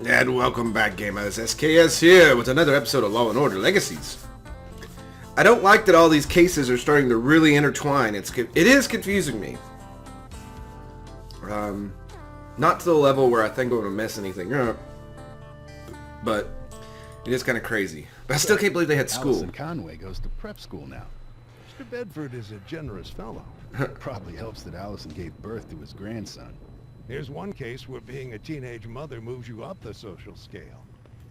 And welcome back, gamers. SKS here with another episode of Law & Order Legacies. I don't like that all these cases are starting to really intertwine. It is confusing me. Not to the level where I think I'm going to mess anything up, but it is kind of crazy. But I still can't believe they had school. Allison Conway goes to prep school now. Mr. Bedford is a generous fellow. Probably helps that Allison gave birth to his grandson. Here's one case where being a teenage mother moves you up the social scale.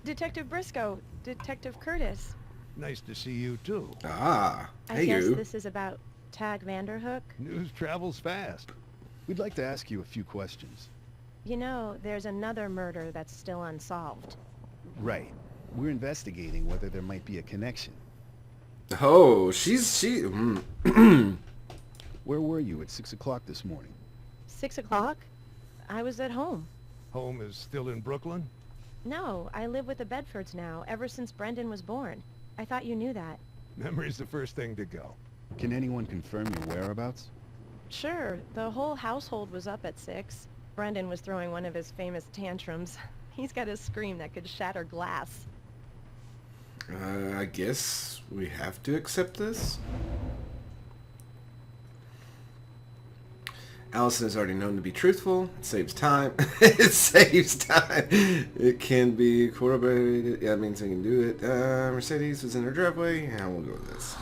Detective Briscoe, Detective Curtis. Nice to see you, too. Ah, I hey guess you. this is about Tag Vanderhook. News travels fast. We'd like to ask you a few questions. You know, there's another murder that's still unsolved. Right. We're investigating whether there might be a connection. Oh, Where were you at 6 o'clock this morning? 6 o'clock? I was at home. Home is still in Brooklyn? No, I live with the Bedfords now, ever since Brendan was born. I thought you knew that. Memory's the first thing to go. Can anyone confirm your whereabouts? Sure, the whole household was up at 6. Brendan was throwing one of his famous tantrums. He's got a scream that could shatter glass. I guess we have to accept this. Allison is already known to be truthful. It saves time. It saves time. It can be corroborated. Yeah, that means we can do it. Mercedes was in her driveway. Yeah, we'll go with this.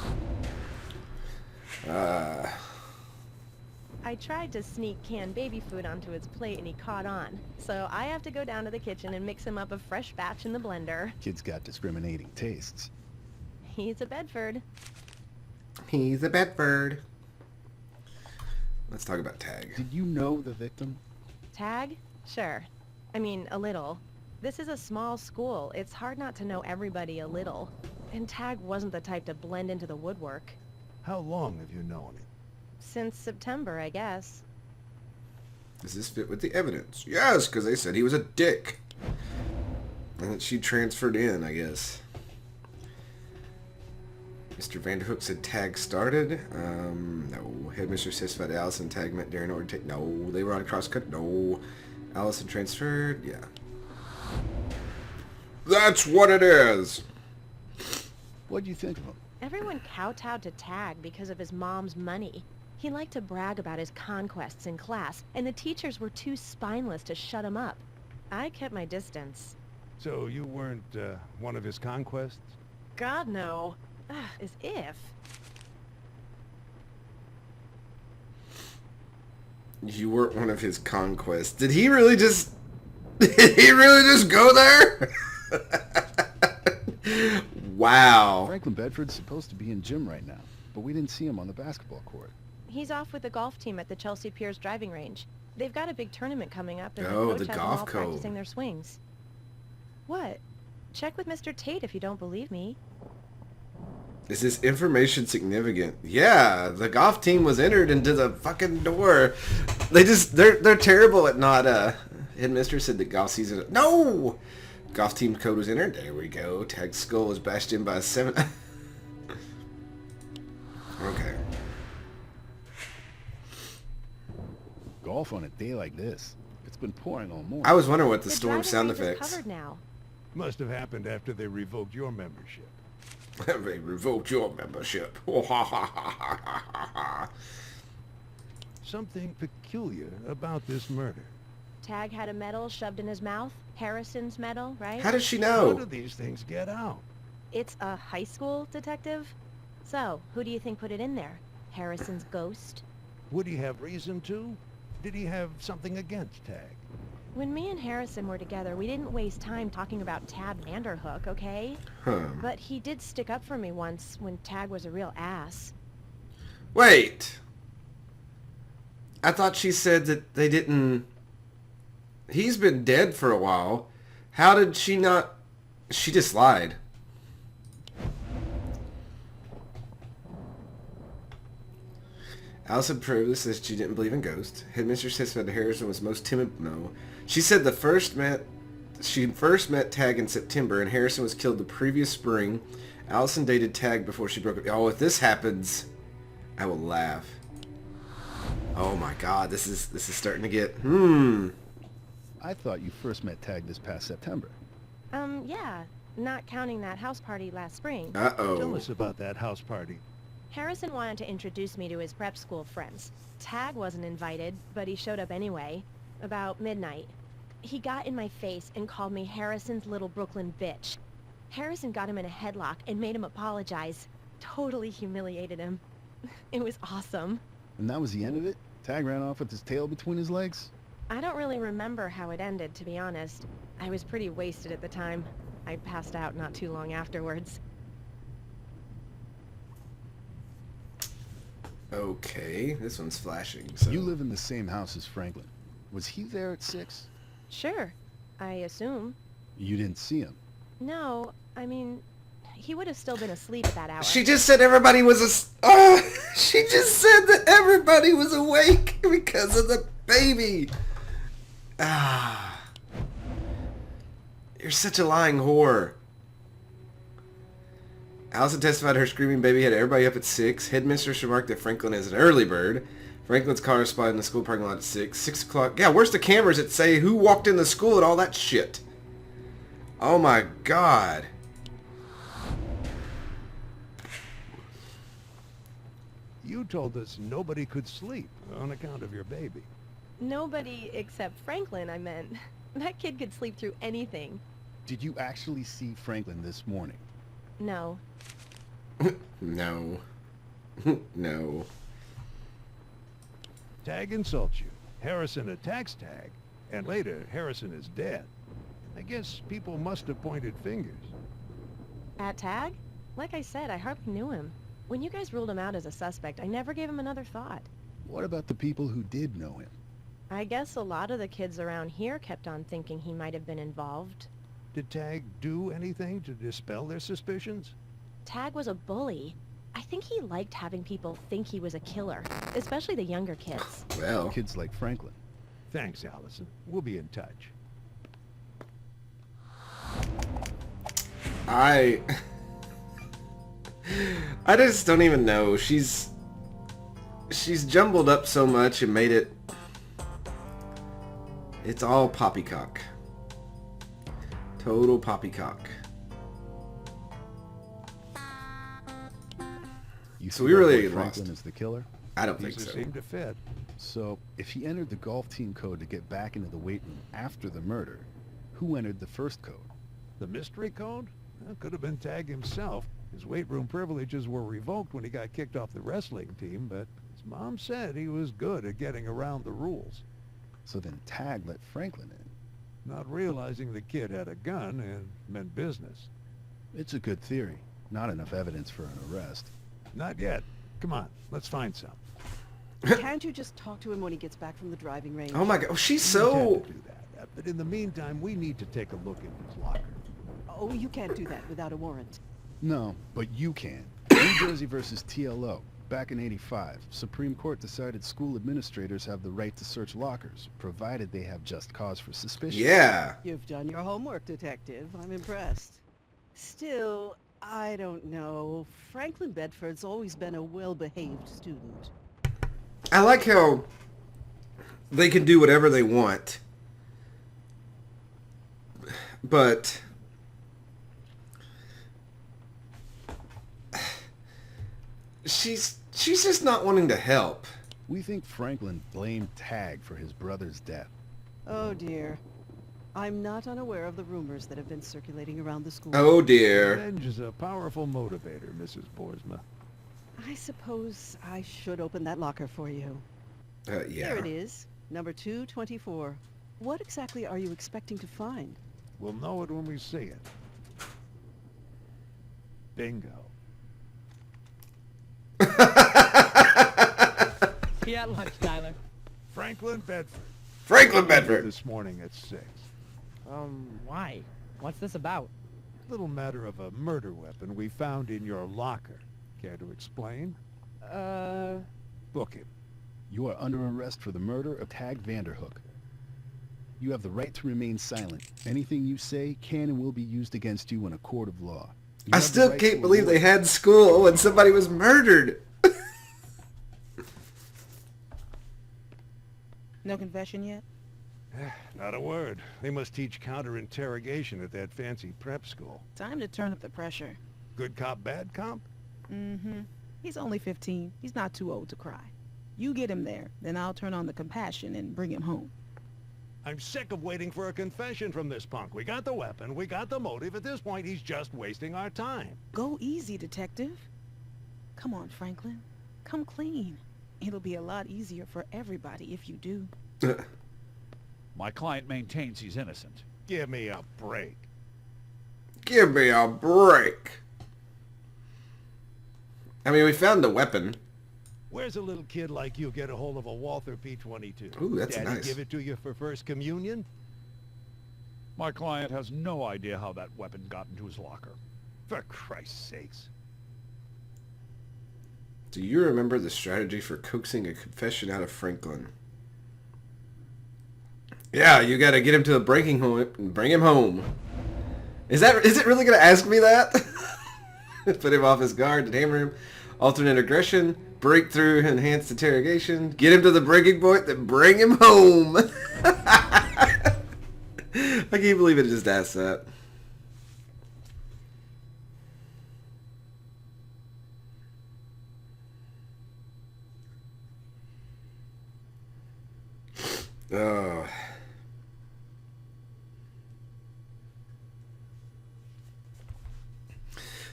I tried to sneak canned baby food onto his plate and he caught on. So I have to go down to the kitchen and mix him up a fresh batch in the blender. Kid's got discriminating tastes. He's a Bedford. He's a Bedford. Let's talk about Tag. Did you know the victim? Tag? Sure. I mean, a little. This is a small school. It's hard not to know everybody a little. And Tag wasn't the type to blend into the woodwork. How long have you known him? Since September, I guess. Does this fit with the evidence? Yes, because they said he was a dick. And that she transferred in, I guess. Mr. Vanderhook said Tag started. No. Headmistress satisfied Allison Tag met during order take. No. They were on a crosscut. No. Allison transferred. Yeah. That's what it is. What do you think of him? Everyone kowtowed to Tag because of his mom's money. He liked to brag about his conquests in class, and the teachers were too spineless to shut him up. I kept my distance. So you weren't one of his conquests? God, no. As if. You weren't one of his conquests. Did he really just... Did he really just go there? Wow. Franklin Bedford's supposed to be in gym right now, but we didn't see him on the basketball court. He's off with the golf team at the Chelsea Piers driving range. They've got a big tournament coming up, and Oh, the the coach has them golf all code. practicing their swings. What? Check with Mr. Tate if you don't believe me. Is this information significant? Yeah, the golf team was entered into the fucking door. They're terrible at not, Headmistress said the golf season... No! Golf team code was entered. There we go. Tag's skull was bashed in by a 7... Okay. Golf on a day like this. It's been pouring all morning. I was wondering what the The storm driving sound range is effects. covered now. Must have happened after they revoked your membership. They revoked your membership. Something peculiar about this murder. Tag had a medal shoved in his mouth. Harrison's medal, right? How does she How know? do these things get out? It's a high school detective. So, who do you think put it in there? Harrison's ghost? Would he have reason to? Did he have something against Tag? When me and Harrison were together, we didn't waste time talking about Tad Vanderhook, okay? But he did stick up for me once when Tag was a real ass. Wait. I thought she said that they didn't... He's been dead for a while. How did she not... She just lied. Allison Proved says she didn't believe in ghosts. Headmistress said that Harrison was most timid. No. She said she first met Tag in September and Harrison was killed the previous spring. Allison dated Tag before she broke up. Oh, if this happens, I will laugh. Oh my god, this is starting to get... I thought you first met Tag this past September. Yeah. Not counting that house party last spring. Uh-oh. Tell us about that house party. Harrison wanted to introduce me to his prep school friends. Tag wasn't invited, but he showed up anyway. About midnight. He got in my face and called me Harrison's little Brooklyn bitch. Harrison got him in a headlock and made him apologize. Totally humiliated him. It was awesome. And that was the end of it? Tag ran off with his tail between his legs? I don't really remember how it ended, to be honest. I was pretty wasted at the time. I passed out not too long afterwards. Okay, this one's flashing. So. You live in the same house as Franklin. Was he there at 6? Sure, I assume. You didn't see him? No, I mean, he would have still been asleep at that hour. She just said everybody was she just said that everybody was awake because of the baby. Ah. You're such a lying whore. Allison testified her screaming baby had everybody up at 6. Headmistress remarked that Franklin is an early bird. Franklin's car is spotted in the school parking lot at 6. 6 o'clock. Yeah, where's the cameras that say who walked in the school and all that shit? Oh my god. You told us nobody could sleep on account of your baby. Nobody except Franklin, I meant. That kid could sleep through anything. Did you actually see Franklin this morning? No. No. No. Tag insults you. Harrison attacks Tag. And later, Harrison is dead. I guess people must have pointed fingers. At Tag? Like I said, I hardly knew him. When you guys ruled him out as a suspect, I never gave him another thought. What about the people who did know him? I guess a lot of the kids around here kept on thinking he might have been involved. Did Tag do anything to dispel their suspicions? Tag was a bully. I think he liked having people think he was a killer, especially the younger kids. Well. Kids like Franklin. Thanks, Allison. We'll be in touch. I just don't even know. She's jumbled up so much and made it... It's all poppycock. Total poppycock. You So think we our really boy lost. Franklin is the killer? I don't think These so. seem to fit. So, if he entered the golf team code to get back into the weight room after the murder, who entered the first code? The mystery code? That could have been Tag himself. His weight room privileges were revoked when he got kicked off the wrestling team, but his mom said he was good at getting around the rules. So then Tag let Franklin in. Not realizing the kid had a gun and meant business. It's a good theory. Not enough evidence for an arrest. Not yet. Come on, let's find some. Can't you just talk to him when he gets back from the driving range? Oh my god. Oh, she's We so... intend to do that. But in the meantime, we need to take a look in his locker. Oh, you can't do that without a warrant. No, but you can. New Jersey versus TLO. Back in '85, Supreme Court decided school administrators have the right to search lockers, provided they have just cause for suspicion. Yeah. You've done your homework, detective. I'm impressed. Still, I don't know. Franklin Bedford's always been a well-behaved student. I like how they can do whatever they want. But... She's just not wanting to help. We think Franklin blamed Tag for his brother's death. Oh dear. I'm not unaware of the rumors that have been circulating around the school. Oh dear. Revenge is a powerful motivator, Mrs. Boersma. I suppose I should open that locker for you. Yeah. Here it is, number 224. What exactly are you expecting to find? We'll know it when we see it. Bingo. Be at lunch, Tyler. Franklin Bedford. Franklin Bedford. This morning at 6. Why? What's this about? Little matter of a murder weapon we found in your locker. Care to explain? Book him. You are under arrest for the murder of Tag Vanderhook. You have the right to remain silent. Anything you say can and will be used against you in a court of law. You I have the still right can't to believe avoid- they had school and somebody was murdered. No confession yet? Not a word. They must teach counter-interrogation at that fancy prep school. Time to turn up the pressure. Good cop, bad cop? Mm-hmm. He's only 15. He's not too old to cry. You get him there, then I'll turn on the compassion and bring him home. I'm sick of waiting for a confession from this punk. We got the weapon, we got the motive. At this point, he's just wasting our time. Go easy, detective. Come on, Franklin. Come clean. It'll be a lot easier for everybody if you do. My client maintains he's innocent. Give me a break. Give me a break. I mean, we found the weapon. Where's a little kid like you get a hold of a Walther P-22? Ooh, that's Daddy nice. give it to you for first communion? My client has no idea how that weapon got into his locker. For Christ's sakes. Do you remember the strategy for coaxing a confession out of Franklin? Yeah, you gotta get him to the breaking point and bring him home. Is it really gonna ask me that? Put him off his guard and hammer him. Alternate aggression, breakthrough, enhanced interrogation. Get him to the breaking point, then bring him home. I can't believe it just asked that. Oh.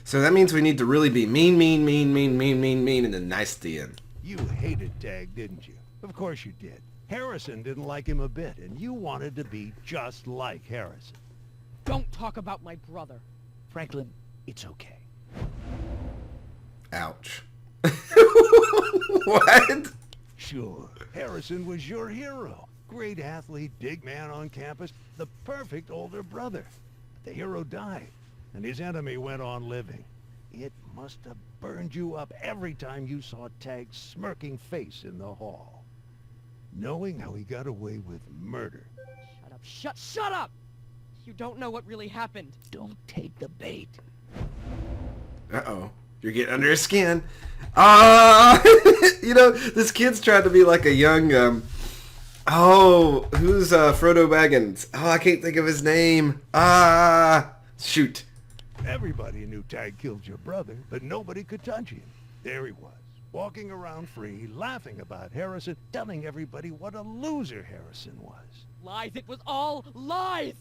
So that means we need to really be mean, and then nice at the end. You hated Tag, didn't you? Of course you did. Harrison didn't like him a bit, and you wanted to be just like Harrison. Don't talk about my brother. Franklin, it's okay. Ouch. What? Sure, Harrison was your hero. Great athlete, big man on campus, the perfect older brother. The hero died, and his enemy went on living. It must have burned you up every time you saw Tag's smirking face in the hall. Knowing how he got away with murder. Shut up. Shut up! You don't know what really happened. Don't take the bait. Uh-oh. You're getting under his skin. You know, this kid's trying to be like a young, who's Frodo Baggins? Oh, I can't think of his name. Shoot. Everybody knew Tag killed your brother, but nobody could touch him. There he was, walking around free, laughing about Harrison, telling everybody what a loser Harrison was. Lies. It was all lies.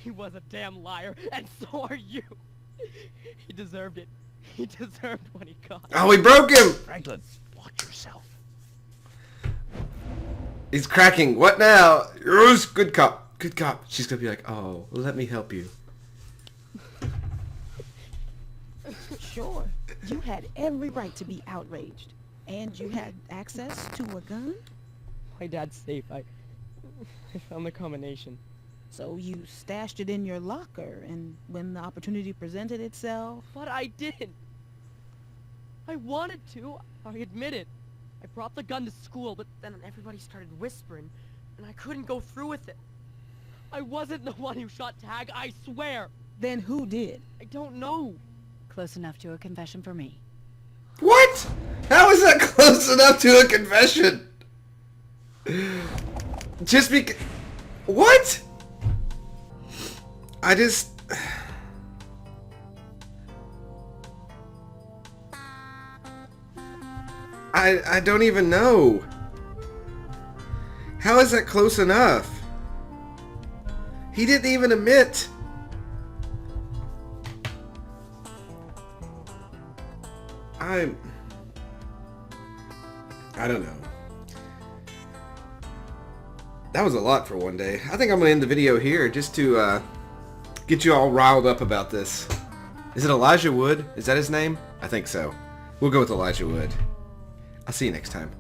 He was a damn liar, and so are you. He deserved it. He deserved what he got. Oh, we broke him! Franklin, watch yourself. He's cracking. What now? Yes, good cop. Good cop. She's gonna be like, oh, let me help you. Sure. You had every right to be outraged. And you had access to a gun? My dad's safe. I found the combination. So you stashed it in your locker, and when the opportunity presented itself... But I didn't. I wanted to. I admit it. I brought the gun to school, but then everybody started whispering, and I couldn't go through with it. I wasn't the one who shot Tag, I swear. Then who did? I don't know. Close enough to a confession for me. What? How is that close enough to a confession? Just because... What? I just... I don't even know. How is that close enough? He didn't even admit. I don't know. That was a lot for one day. I think I'm going to end the video here just to get you all riled up about this. Is it Elijah Wood? Is that his name? I think so. We'll go with Elijah Wood. I'll see you next time.